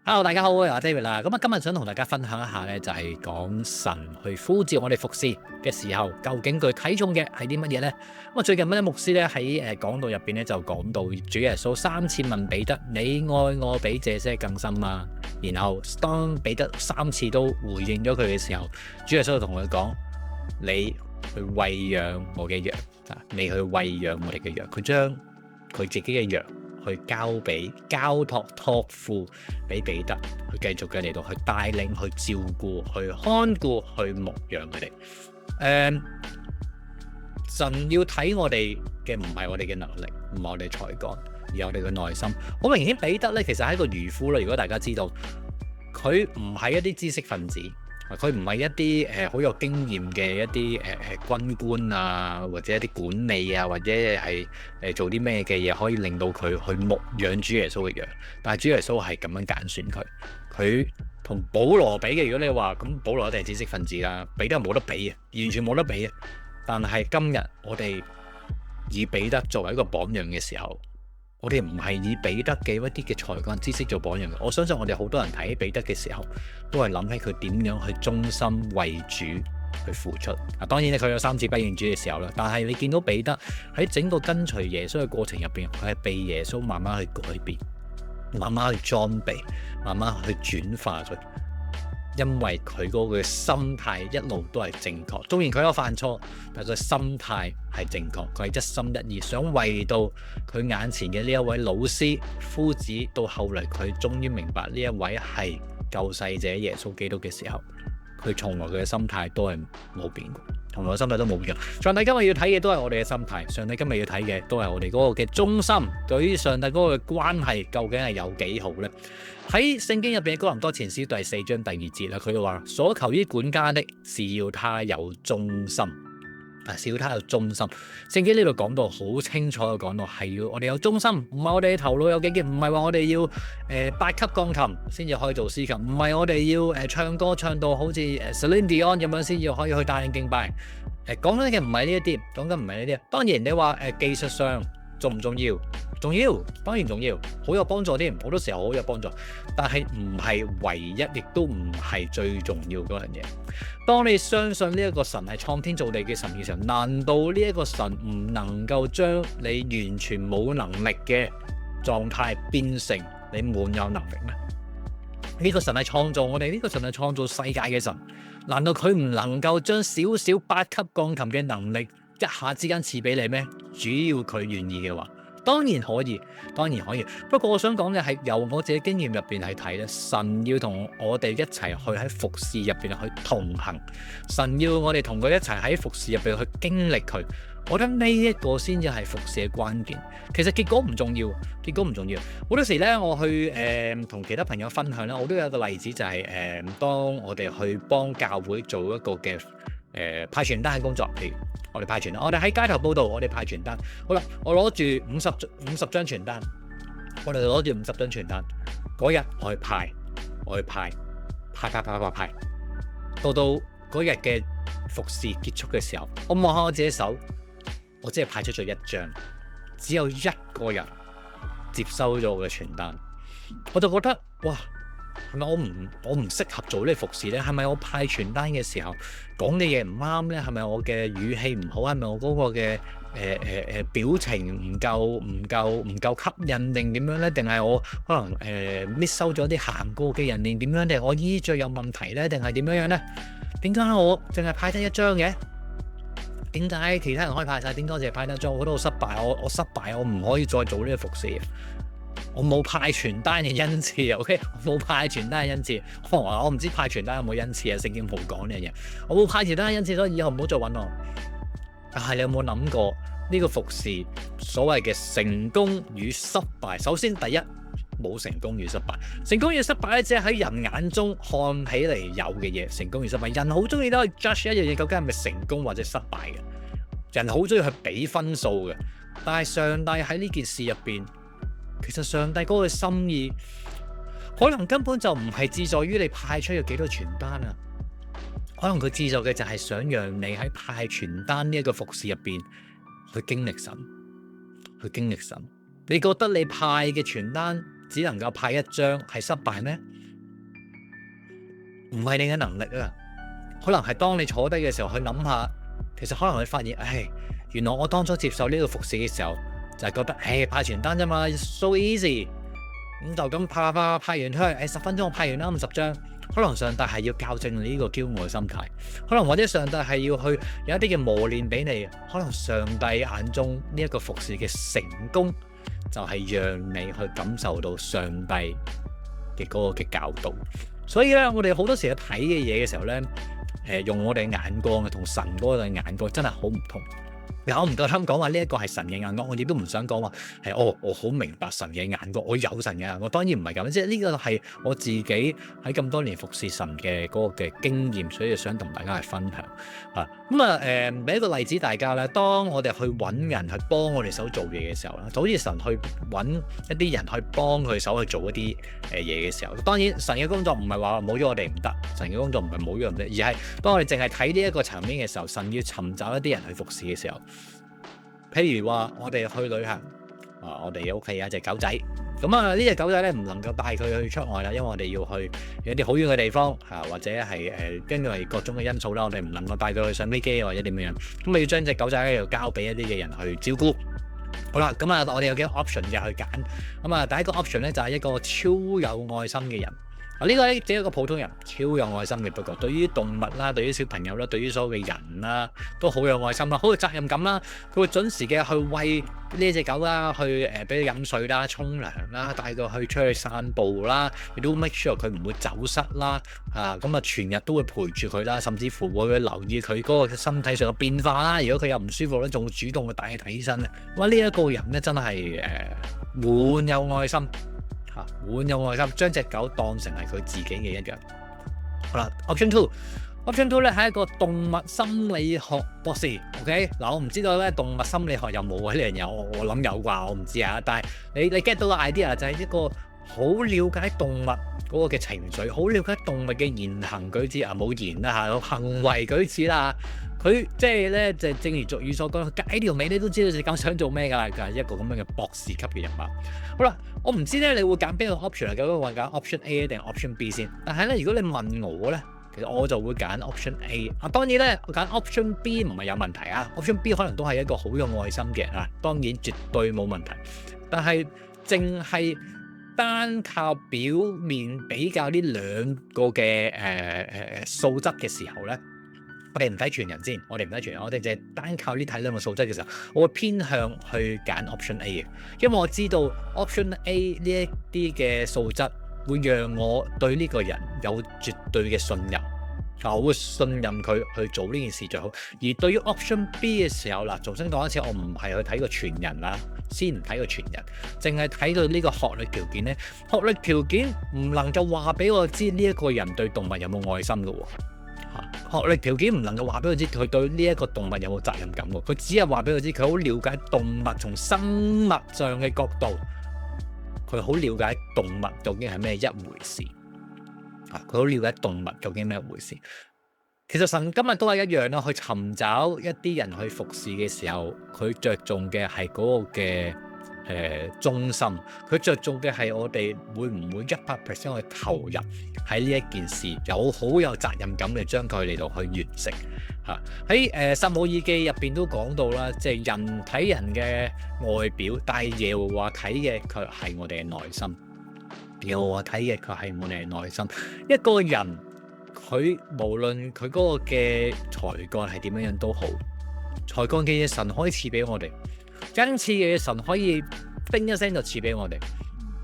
Hello，大家好，我係 David 啦。咁今日想同大家分享一下咧，就係講神去呼召我哋服侍嘅時候，究竟佢睇重嘅係啲乜嘢咧？最近牧師咧喺講道入邊咧就講到主耶穌3次問彼得：你愛我比這些更深嗎？然後當彼得3次都回應咗佢嘅時候，主耶穌就同佢講：你去餵養我嘅羊，你去餵養我哋嘅羊。佢將佢自己嘅羊去交託付俾彼得，去繼續嘅嚟到去帶領、去照顧、去看顧、去牧養佢哋。神要睇我哋嘅唔係我哋嘅能力，唔係我哋才幹，而係我哋嘅內心。好明顯，彼得咧其實係一個漁夫啦。如果大家知道，佢唔係一啲知識分子。佢唔係一啲好有經驗嘅一啲軍官啊，或者一啲管理啊，或者係做啲咩嘅嘢可以令到佢去牧養主耶穌嘅羊。但係主耶穌係咁樣揀選佢。佢同保羅比嘅，如果你話咁，保羅一定係知識分子啦，彼得冇得比啊，完全冇得比啊。但係今日我哋以彼得作為一個榜樣嘅時候，我哋唔係以彼得嘅一啲嘅才幹知識做榜樣嘅。我相信我哋好多人睇起彼得嘅時候，都係諗起佢點樣去忠心為主去付出。當然佢有3次不認主嘅時候啦，但係你見到彼得喺整個跟隨耶穌嘅過程入邊，佢係被耶穌慢慢去改變，慢慢去裝備，慢慢去轉化佢。因為佢嗰個心態一路都係正確，縱然佢有犯錯，但係佢心態係正確，佢係一心一意想為到佢眼前嘅呢一位老師夫子，到後嚟佢終於明白呢一位係救世者耶穌基督嘅時候，佢從來佢嘅心態都係冇變過，從來心態都冇變過。上帝今日要睇嘅都係我哋嘅心態，上帝今日要睇嘅都係我哋嗰個嘅忠心，對於上帝嗰個嘅關係究竟係有幾好呢？喺聖經入邊嘅哥林多前書第4章第2節啦，佢就話：所求於管家的是要他有忠心。是要他有忠心。聖經呢度講到好清楚，講到係要我哋有忠心，唔係我哋頭腦有幾勁，唔係話我哋要8級鋼琴先至可以做司琴，唔係我哋要唱歌唱到好似Celine Dion 咁樣先至可以去帶領敬拜。講緊嘅唔係呢一啲，講緊唔係呢啲。當然你話技術上重唔重要？重要，當然重要，好有幫助添，好多時候好有幫助，但係唔係唯一，亦都唔係最重要嗰樣嘢。當你相信呢一個神係創天造地嘅神嘅時候，難道呢一個神唔能夠將你完全冇能力嘅狀態變成你滿有能力咩？呢個神係創造我哋，呢個神係創造世界嘅神，難道佢唔能夠將少少8級鋼琴嘅能力一下之間賜俾你咩？主要佢願意嘅話。當然可以，當然可以。不過我想講嘅係由我自己經驗入邊去睇咧，神要同我哋一齊去喺服侍入邊去同行，神要我哋同佢一齊喺服侍入邊去經歷佢。我覺得呢一個先至係服侍嘅關鍵。其實結果唔重要，結果唔重要。好多時咧，我去同其他朋友分享咧，我都有一個例子就係當我哋去幫教會做一個嘅派傳單嘅工作，譬如我哋派傳單，我哋喺街頭報道，我哋派傳單。好啦，我攞住50張傳單，我哋攞住50張傳單。嗰日我去派，到嗰日嘅服侍結束嘅時候，我望下我自己手，我只係派出咗1張，只有1個人接收咗我嘅傳單，我就覺得哇！係咪我唔適合做呢個服侍咧？係咪我派傳單嘅時候講嘅嘢唔啱咧？係咪我嘅語氣唔好？係咪我嗰個嘅表情唔夠吸引定點樣咧？定係我可能miss 收咗啲行過嘅人定點樣？定係我衣着有問題咧？定係點樣咧？點解我淨係派得1張嘅？點解其他人可以派晒？點解我淨係派得1張？我覺得我失敗，我失敗，我唔可以再做呢個服侍。我冇派傳單嘅恩賜 ，OK？ 我冇派傳單嘅恩賜。我唔知派傳單有冇恩賜啊？聖經冇講呢樣嘢。我冇派傳單嘅恩賜，所以以後唔好再揾我。但係你有冇諗過呢個服侍所謂嘅成功與失敗？首先第一，冇成功與失敗。成功與失敗咧，只係喺人眼中看起嚟有嘅嘢。成功與失敗，人好中意都去 judge 一樣嘢，究竟係咪成功或者失敗嘅？人好中意去俾分數嘅。但係上帝喺呢件事入邊。其實上帝嗰個心意，可能根本就唔係志在於你派出有幾多傳單啊，可能佢志在嘅就係想讓你喺派傳單呢一個服侍入邊去經歷神，你覺得你派嘅傳單只能夠派1張係失敗咩？唔係你嘅能力啊，可能係當你坐低嘅時候去諗下，其實可能你發現，原來我當初接受呢個服侍嘅時候，就係覺得，派傳單啫嘛 ，so easy，咁就咁派完出去，10分鐘我派完啦50張。可能上帝係要校正你呢個驕傲嘅心態，可能或者上帝係要去有一啲嘅磨練俾你，可能上帝眼中呢一個服侍嘅成功，就係讓你去感受到上帝嘅嗰個嘅教導。所以咧，我哋好多時去睇嘅嘢嘅時候咧，用我哋眼光同神嗰個眼光真係好唔同。我唔夠膽講話呢一個係神嘅眼光，我亦都唔想講話係我好明白神嘅眼光，我有神嘅眼光，當然唔係咁，即係呢個係我自己喺咁多年服侍神嘅嗰個嘅經驗，所以想同大家去分享啊。俾一個例子大家咧，當我哋去揾人去幫我哋手做嘢嘅時候啦，就好似神去揾一啲人去幫佢手去做一啲嘢嘅時候，當然神嘅工作唔係話冇咗我哋唔得，神嘅工作唔係冇咗唔得，而係當我哋淨係睇呢一個層面嘅時候，神要尋找一啲人去服侍嘅時候。譬如話我哋去旅行，我哋屋企有一隻狗仔，咁呢隻狗仔咧唔能夠帶佢去出外啦，因為我哋要去一啲好遠嘅地方，或者係根據各種嘅因素啦，我哋唔能夠帶佢去上飛機或者點樣，咁你要將隻狗仔咧交俾一啲嘅人去照顧。好啦，咁我哋有幾個 option 嘅去揀，咁第一個 option 咧就係一個超有愛心嘅人。呢個咧只係一個普通人，超有愛心嘅，不過對於動物啦，對於小朋友啦，對於所有嘅人啦，都好有愛心啦，好有責任感啦。佢會準時嘅去餵呢隻狗啦，去俾佢飲水啦、沖涼啦，帶佢去出去散步啦，亦都 make sure 佢唔會走失啦。全日都會陪住佢啦，甚至乎會留意佢嗰個身體上嘅變化啦。如果佢有唔舒服咧，仲會主動去帶佢睇醫生咧。呢一個人咧真係滿有愛心。滿有愛心，將隻狗當成係佢自己嘅一樣。好啦 ，Option two 咧係一個動物心理學博士。OK， 我唔知道咧動物心理學有冇呢樣嘢，我諗有啩，我唔知啊。但係你 get 到個 idea 就係一個好了解動物嗰個嘅情緒，好了解動物嘅言行舉止冇言啦嚇，行為舉止啦。佢即係咧，就正如俗語所講，解條尾你都知道隻狗想做咩㗎啦，係一個咁樣嘅博士級嘅人物。好啦，我唔知咧，你會揀邊個 option 啊？究竟會揀 option A 定 option B 先？但係咧，如果你問我咧，其實我就會揀 option A。當然咧，我揀 option B 唔係有問題啊。option B 可能都係一個好有愛心嘅人啊，當然絕對冇問題。但係淨係單靠表面比較呢兩個嘅素質嘅時候咧。我哋唔睇全人先，我哋淨係單靠呢睇兩個素質嘅時候，我會偏向去揀 option A 嘅，因為我知道 option A 呢一啲嘅素質會讓我對呢個人有絕對嘅信任，我會信任佢去做呢件事最好。而對於 option B 嘅時候，重新講一次，我唔係去睇個全人啦，先唔睇個全人，淨係睇到呢個學歷條件咧。學歷條件唔能夠話俾我知呢一個人對動物有冇愛心㗎喎。學歷條件唔能夠話俾佢知佢對呢一個動物有冇責任感喎，佢只係話俾佢知佢好了解動物從生物上嘅角度，佢好了解動物究竟係咩一回事，佢好了解動物究竟咩一回事。其實神今日都係一樣啦，去尋找一啲人去服侍嘅時候，佢着重嘅係嗰個嘅忠心，佢着重嘅係我哋會唔會100% 去投入喺呢一件事，好有責任感嘅將佢嚟到去完成嚇。喺撒母耳記入邊都講到啦，即係人睇人嘅外表，但係耶和華睇嘅卻係我哋嘅內心。耶和華睇嘅卻係我哋嘅內心。一個人佢無論佢嗰個嘅才幹係點樣都好，才幹嘅嘢神可以賜俾我哋。恩賜嘅神可以叮一聲就賜俾我哋，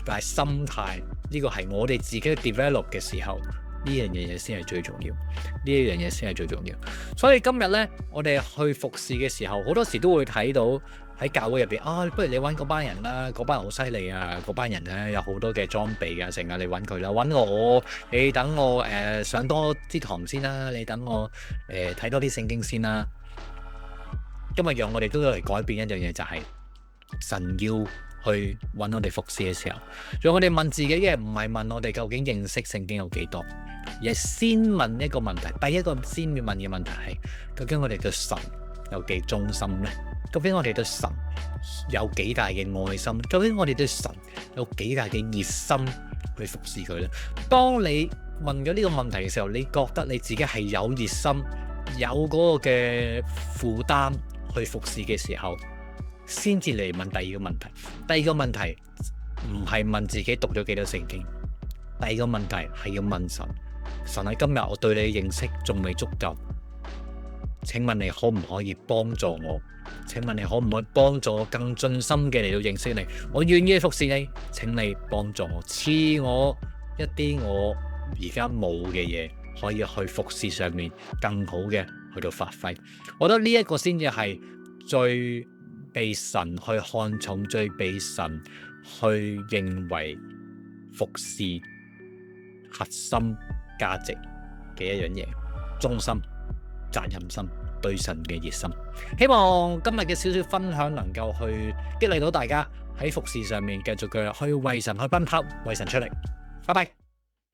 但係心態呢個係我哋自己 develop 嘅時候，呢樣嘢先係最重要，呢一樣嘢先係最重要。所以今日咧，我哋去服侍嘅時候，好多時都會睇到喺教會入邊不如你揾嗰班人啦，嗰班人好犀利啊，嗰班人咧有好多嘅裝備啊，成日你揾佢啦，揾我，你等我上多啲堂先啦，你等我睇多啲聖經先啦。今日讓我哋都要嚟改變一樣嘢，就係神要去揾我哋服侍嘅時候，讓我哋問自己嘅唔係問我哋究竟認識聖經有幾多，而係先問一個問題。第一個先要問嘅問題係，究竟我哋對神有幾忠心呢？究竟我哋對神有幾大嘅愛心？究竟我哋對神有幾大嘅熱心去服侍佢呢？當你問咗呢個問題嘅時候，你覺得你自己係有熱心、有嗰個嘅負擔去服侍嘅時候，先至嚟問第二個問題。第二個問題唔係問自己讀咗幾多聖經，第二個問題係要問神。神喺今日我對你認識仲未足夠，請問你可唔可以幫助我？請問你可唔可以幫助我更盡心嘅嚟到認識你？我願意服侍你，請你幫助我，賜我一啲我而家冇嘅嘢，可以去服侍上面更好嘅去到發揮。我覺得呢一個先至係最被神去看重，最被神去認為服侍核心價值嘅一樣嘢，忠心、責任心、對神嘅熱心。希望今日嘅少少分享能夠去激勵到大家喺服侍上面繼續去為神去奔跑，為神出力。拜拜。